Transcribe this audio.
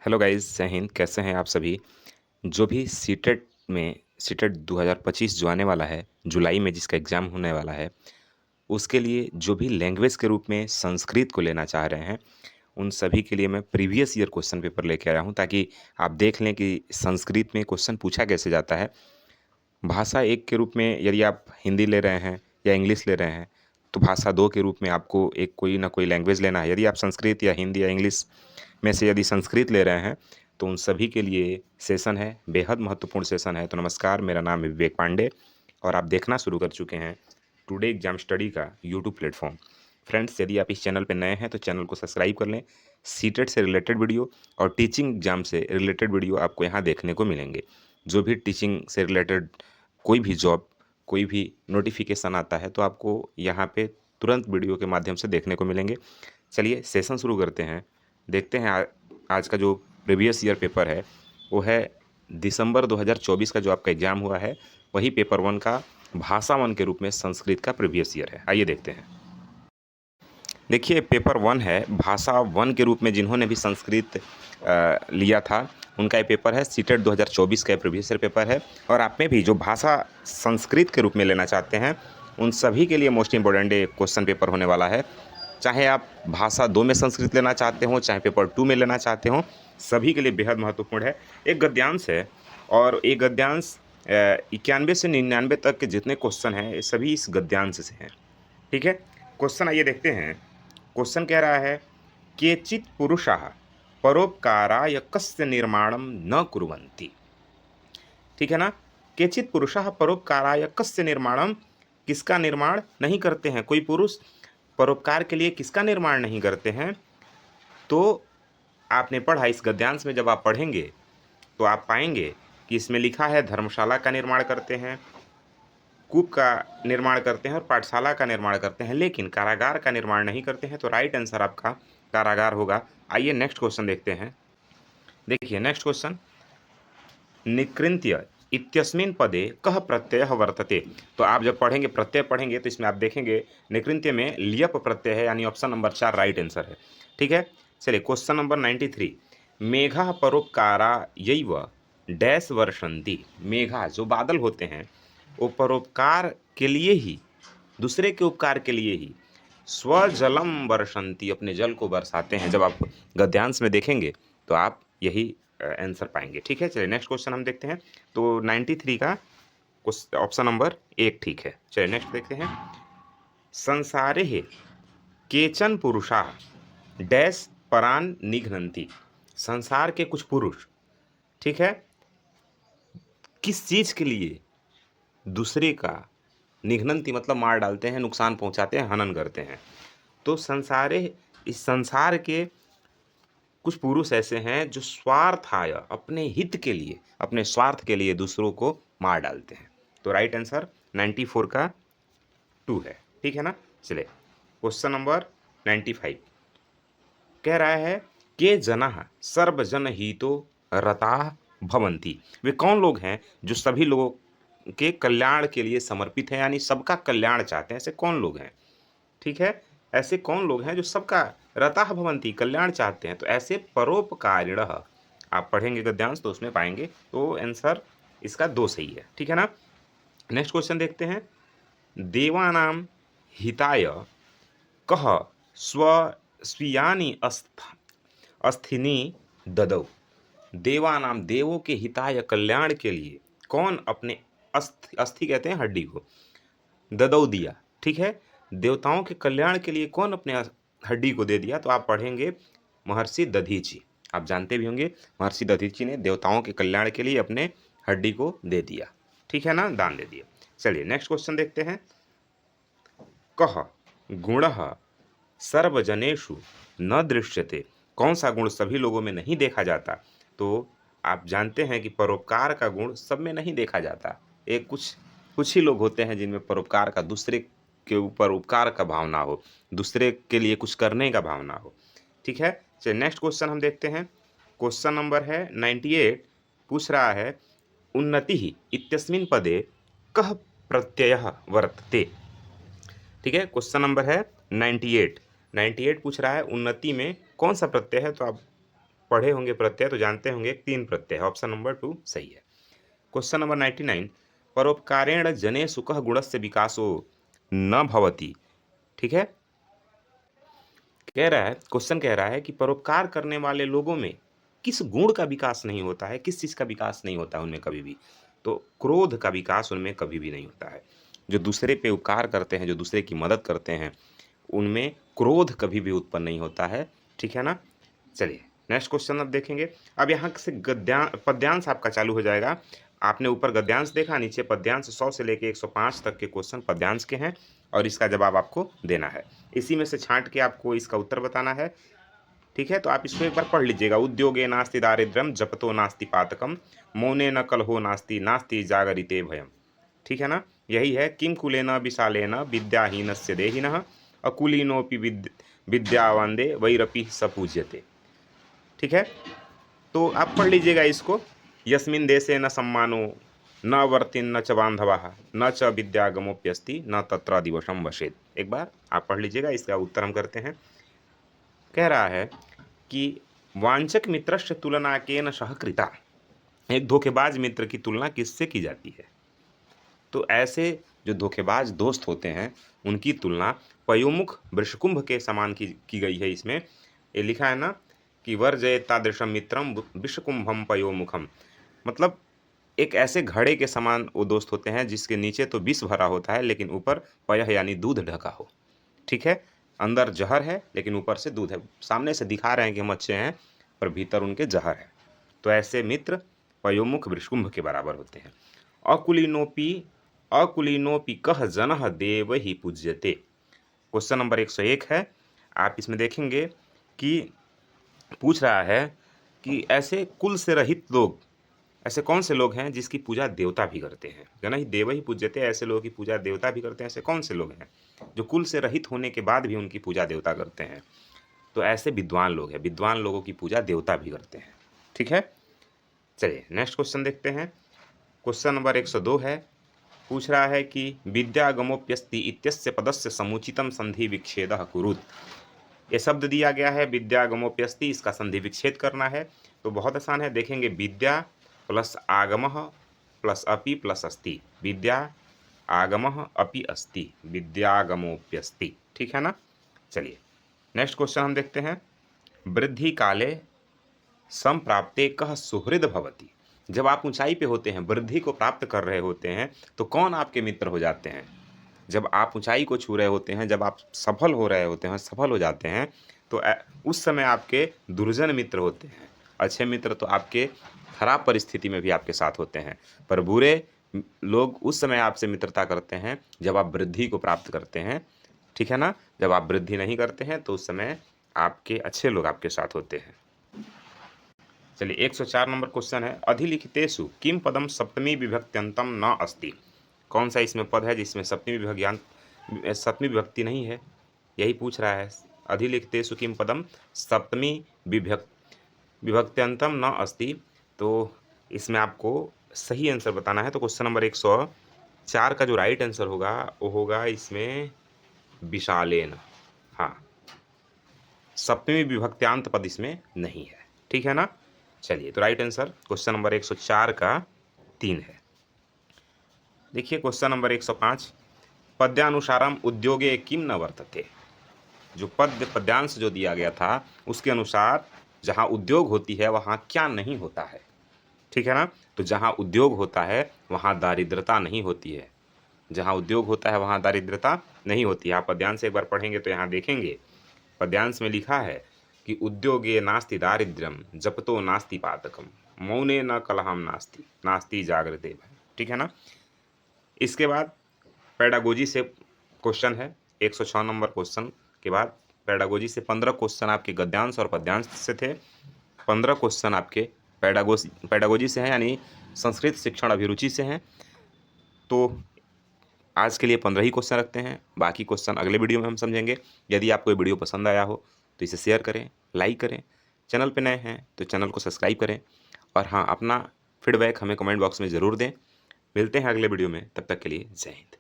Hello guys, जय हिंद। कैसे हैं आप सभी? जो भी सीटेट में सीटेट 2025 जो आने वाला है, जुलाई में जिसका एग्ज़ाम होने वाला है, उसके लिए जो भी लैंग्वेज के रूप में संस्कृत को लेना चाह रहे हैं, उन सभी के लिए मैं प्रीवियस ईयर क्वेश्चन पेपर लेके आया हूँ, ताकि आप देख लें कि संस्कृत में क्वेश्चन पूछा कैसे जाता है। भाषा 1 के रूप में यदि आप हिंदी ले रहे हैं या इंग्लिश ले रहे हैं, तो भाषा 2 के रूप में आपको एक कोई ना कोई लैंग्वेज लेना है। यदि आप संस्कृत या हिंदी या इंग्लिश में से यदि संस्कृत ले रहे हैं, तो उन सभी के लिए सेशन है, बेहद महत्वपूर्ण सेशन है। तो नमस्कार, मेरा नाम है विवेक पांडे और आप देखना शुरू कर चुके हैं टुडे एग्जाम स्टडी का यूट्यूब प्लेटफॉर्म। फ्रेंड्स, यदि आप इस चैनल पर नए हैं तो चैनल को सब्सक्राइब कर लें। सीटेट से रिलेटेड वीडियो और टीचिंग एग्जाम से रिलेटेड वीडियो आपको यहाँ देखने को मिलेंगे। जो भी टीचिंग से रिलेटेड कोई भी जॉब, कोई भी नोटिफिकेशन आता है, तो आपको यहाँ पे तुरंत वीडियो के माध्यम से देखने को मिलेंगे। चलिए सेशन शुरू करते हैं। देखते हैं आज का जो प्रीवियस ईयर पेपर है, वो है दिसंबर 2024 का जो आपका एग्ज़ाम हुआ है, वही पेपर 1 का भाषा 1 के रूप में संस्कृत का प्रीवियस ईयर है। आइए देखते हैं। देखिए, पेपर 1 है, भाषा 1 के रूप में जिन्होंने भी संस्कृत लिया था, उनका ये पेपर है। सीटेट 2024 का प्रीवियस ईयर पेपर है। और आप में भी जो भाषा संस्कृत के रूप में लेना चाहते हैं, उन सभी के लिए मोस्ट इम्पोर्टेंट क्वेश्चन पेपर होने वाला है। चाहे आप भाषा 2 में संस्कृत लेना चाहते हो, चाहे पेपर 2 में लेना चाहते हो, सभी के लिए बेहद महत्वपूर्ण है। एक गद्यांश है और ये गद्यांश 91 से 99 तक के जितने क्वेश्चन हैं, ये सभी इस गद्यांश से हैं। ठीक है, क्वेश्चन आइए देखते हैं। क्वेश्चन कह रहा है, केचित् पुरुषाः परोपकाराय कस्य निर्माणं न कुर्वन्ति। ठीक है ना? केचित् पुरुषाः परोपकाराय कस्य निर्माणं, किसका निर्माण नहीं करते हैं? कोई पुरुष परोपकार के लिए किसका निर्माण नहीं करते हैं? तो आपने पढ़ा, इस गद्यांश में जब आप पढ़ेंगे तो आप पाएंगे कि इसमें लिखा है धर्मशाला का निर्माण करते हैं, कूप का निर्माण करते हैं और पाठशाला का निर्माण करते हैं, लेकिन कारागार का निर्माण नहीं करते हैं। तो राइट आंसर आपका कारागार होगा। आइए नेक्स्ट क्वेश्चन देखते हैं। देखिए नेक्स्ट क्वेश्चन, निकृंत्य इत्यस्मिन् पदे कः प्रत्ययः वर्तते। तो आप जब पढ़ेंगे, प्रत्यय पढ़ेंगे, तो इसमें आप देखेंगे निकृंत्य में लियप प्रत्यय है, यानी ऑप्शन नंबर 4 राइट आंसर है। ठीक है, चलिए क्वेश्चन नंबर 93, मेघा परोपकारायैव डैश वर्षन्ति। मेघा, जो बादल होते हैं, वो परोपकार के लिए ही, दूसरे के उपकार के लिए ही स्वजलम वर्षन्ति, अपने जल को बरसाते हैं। जब आप गद्यांश में देखेंगे तो आप यही आंसर पाएंगे। ठीक है, चलिए नेक्स्ट क्वेश्चन हम देखते हैं। तो 93 का ऑप्शन नंबर 1 ठीक है। चलिए नेक्स्ट देखते हैं। संसारे केचन पुरुषा डैश परान निघ्नन्ति। संसार के कुछ पुरुष, ठीक है, किस चीज के लिए दूसरे का निघ्नन्ति मतलब मार डालते हैं, नुकसान पहुंचाते हैं, हनन करते हैं। तो संसारे, इस संसार के कुछ पुरुष ऐसे हैं जो स्वार्थाय, अपने हित के लिए, अपने स्वार्थ के लिए दूसरों को मार डालते हैं। तो राइट आंसर 94 का 2 है। ठीक है ना? चले क्वेश्चन नंबर 95 कह रहा है, के जनाः सर्वजन हितो रताः भवन्ति। वे कौन लोग हैं जो सभी लोगों के कल्याण के लिए समर्पित हैं, यानी सबका कल्याण चाहते हैं? ऐसे कौन लोग हैं? ठीक है, ऐसे कौन लोग हैं जो सबका रताः भवन्ति, कल्याण चाहते हैं? तो ऐसे परोपकारिणः, आप पढ़ेंगे गद्यांश तो उसमें पाएंगे। तो आंसर इसका 2 सही है। ठीक है ना? नेक्स्ट क्वेश्चन देखते हैं। देवानां हिताय कः स्वीयानि अस्थिनि ददौ। देवानाम, देवों के हिताय, कल्याण के लिए कौन अपने अस्थि कहते हैं हड्डी को, ददौ दिया। ठीक है, देवताओं के कल्याण के लिए कौन अपने हड्डी को दे दिया? तो आप पढ़ेंगे महर्षि दधीची। आप जानते भी होंगे, महर्षि दधीची ने देवताओं के कल्याण के लिए अपने हड्डी को दे दिया। ठीक है ना, दान दे दिया। चलिए नेक्स्ट क्वेश्चन देखते हैं। कः गुणः सर्वजनेषु न दृश्यते। कौन सा गुण सभी लोगों में नहीं देखा जाता? तो आप जानते हैं कि परोपकार का गुण सब में नहीं देखा जाता। एक कुछ कुछ ही लोग होते हैं जिनमें परोपकार का, दूसरे के ऊपर उपकार का भावना हो, दूसरे के लिए कुछ करने का भावना हो। ठीक है, चलिए नेक्स्ट क्वेश्चन हम देखते हैं। क्वेश्चन नंबर है 98, पूछ रहा है, उन्नति ही इत्यस्मिन् पदे कः प्रत्ययः वर्तते। ठीक है, क्वेश्चन नंबर है 98 पूछ रहा है, उन्नति में कौन सा प्रत्यय है? तो आप पढ़े होंगे प्रत्यय तो जानते होंगे 3 प्रत्यय है। ऑप्शन नंबर 2 सही है। क्वेश्चन नंबर 99, परोपकारेण जने सुखः गुणस्य विकासो न भवति। ठीक है, कह रहा है, क्वेश्चन कह रहा है कि परोपकार करने वाले लोगों में किस गुण का विकास नहीं होता है, किस चीज़ का विकास नहीं होता है उनमें कभी भी। तो क्रोध का विकास उनमें कभी भी नहीं होता है। जो दूसरे पे उपकार करते हैं, जो दूसरे की मदद करते हैं, उनमें क्रोध कभी भी उत्पन्न नहीं होता है। ठीक है ना। चलिए नेक्स्ट क्वेश्चन अब देखेंगे। अब यहाँ से पद्यांश आपका चालू हो जाएगा। आपने ऊपर गद्यांश देखा, नीचे पद्यांश 100 से लेके 105 तक के क्वेश्चन पद्यांश के हैं और इसका जवाब आपको देना है। इसी में से छांट के आपको इसका उत्तर बताना है। ठीक है, तो आप इसको एक बार पढ़ लीजिएगा। उद्योगे नास्ति दारिद्र्यम जपतो नास्ति पातकम मौने न कलहो नास्ति नास्ति जागरिते भयम। ठीक है ना, यही है। किम कुलेन विशालेन विद्याहीनस्य देहिनः अकुलीनोपि विद्यावंदे वैरपि स पूज्यते। ठीक है, तो आप पढ़ लीजिएगा इसको। यस्मिन् देशे न सम्मानो न वर्तिन न च बांधवाः न च विद्यागमोप्यस्ति न तत्र दिवसम वसेत। एक बार आप पढ़ लीजिएगा, इसका उत्तर हम करते हैं। कह रहा है कि वांचक मित्रस्य तुलना केन सह कृता। एक धोखेबाज मित्र की तुलना किससे की जाती है। तो ऐसे जो धोखेबाज दोस्त होते हैं उनकी तुलना पयोमुख वृषकुंभ के समान की गई है। इसमें ये लिखा है ना कि वर्जय तादृशम मित्रम वृषकुंभम पयोमुखम। मतलब एक ऐसे घड़े के समान वो दोस्त होते हैं जिसके नीचे तो विष भरा होता है लेकिन ऊपर पयः यानी दूध ढका हो। ठीक है, अंदर जहर है लेकिन ऊपर से दूध है। सामने से दिखा रहे हैं कि हम अच्छे हैं पर भीतर उनके जहर है। तो ऐसे मित्र पयोमुख वृषकुंभ के बराबर होते हैं। अकुलीनोपि अकुलीनोपि कह जनः देव ही पूज्यते। क्वेश्चन नंबर 101 है। आप इसमें देखेंगे कि पूछ रहा है कि ऐसे कुल से रहित लोग, ऐसे कौन से लोग हैं जिसकी पूजा देवता भी करते हैं। जन ही देव ही पूज्यते, ऐसे लोगों की पूजा देवता भी करते हैं। ऐसे कौन से लोग हैं जो कुल से रहित होने के बाद भी उनकी पूजा देवता करते हैं। तो ऐसे विद्वान लोग हैं, विद्वान लोगों की पूजा देवता भी करते हैं। ठीक है, चलिए नेक्स्ट क्वेश्चन देखते हैं। क्वेश्चन नंबर 102 है। पूछ रहा है कि विद्यागमोप्यस्ति इत्यस्य पदस्य समुचितम संधि विच्छेदः कुरुत। ये शब्द दिया गया है विद्यागमोप्यस्ति, इसका संधि विच्छेद करना है। तो बहुत आसान है, देखेंगे विद्या प्लस आगमः प्लस अपि प्लस अस्ति। विद्या आगमः अपि अस्ति, विद्यागमोप्यस्ति। ठीक है ना। चलिए नेक्स्ट क्वेश्चन हम देखते हैं। वृद्धि काले संप्राप्ते कह सुहृद भवति। जब आप ऊंचाई पे होते हैं, वृद्धि को प्राप्त कर रहे होते हैं, तो कौन आपके मित्र हो जाते हैं। जब आप ऊंचाई को छू रहे होते हैं, जब आप सफल हो रहे होते हैं, सफल हो जाते हैं, तो उस समय आपके दुर्जन मित्र होते हैं। अच्छे मित्र तो आपके खराब परिस्थिति में भी आपके साथ होते हैं, पर बुरे लोग उस समय आपसे मित्रता करते हैं जब आप वृद्धि को प्राप्त करते हैं। ठीक है ना, जब आप वृद्धि नहीं करते हैं तो उस समय आपके अच्छे लोग आपके साथ होते हैं। चलिए 104 नंबर क्वेश्चन है। अधिलिखितेषु किम पदम सप्तमी विभक्त्यंतम न अस्ति। कौन सा इसमें पद है जिसमें सप्तमी विभक्ति नहीं है, यही पूछ रहा है। अधिलिखितेषु किम पदम सप्तमी विभक्त्यंतम न अस्ति। तो इसमें आपको सही आंसर बताना है। तो क्वेश्चन नंबर 104 का जो राइट आंसर होगा वो होगा इसमें विशालेन। हाँ, सप्तमी विभक्त्यांत पद इसमें नहीं है। ठीक है ना। चलिए, तो राइट आंसर क्वेश्चन नंबर 104 का 3 है। देखिए क्वेश्चन नंबर 105, पद्यानुसारम उद्योगे किम न वर्तते। जो पद्यांश जो दिया गया था उसके अनुसार जहाँ उद्योग होती है वहाँ क्या नहीं होता है। ठीक है ना, तो जहाँ उद्योग होता है वहाँ दारिद्रता नहीं होती है। जहाँ उद्योग होता है वहाँ दारिद्रता नहीं होती है। आप पद्यांश एक बार पढ़ेंगे तो यहाँ देखेंगे पद्यांश में लिखा है कि उद्योगे नास्ति दारिद्र्यम जपतो नास्ति पातकम मौने न कलहम नास्ति नास्ति जागृते भय। ठीक है ना। इसके बाद पेडागोजी से क्वेश्चन है। 106 नंबर क्वेश्चन के बाद पेडागोजी से 15 क्वेश्चन आपके गद्यांश और पद्यांश से थे। 15 क्वेश्चन आपके पेडागोजी से हैं, यानी संस्कृत शिक्षण अभिरुचि से हैं। तो आज के लिए 15 ही क्वेश्चन रखते हैं, बाकी क्वेश्चन अगले वीडियो में हम समझेंगे। यदि आपको ये वीडियो पसंद आया हो तो इसे शेयर करें, लाइक करें। चैनल पे नए हैं तो चैनल को सब्सक्राइब करें और हाँ, अपना फीडबैक हमें कमेंट बॉक्स में ज़रूर दें। मिलते हैं अगले वीडियो में, तब तक के लिए जय हिंद।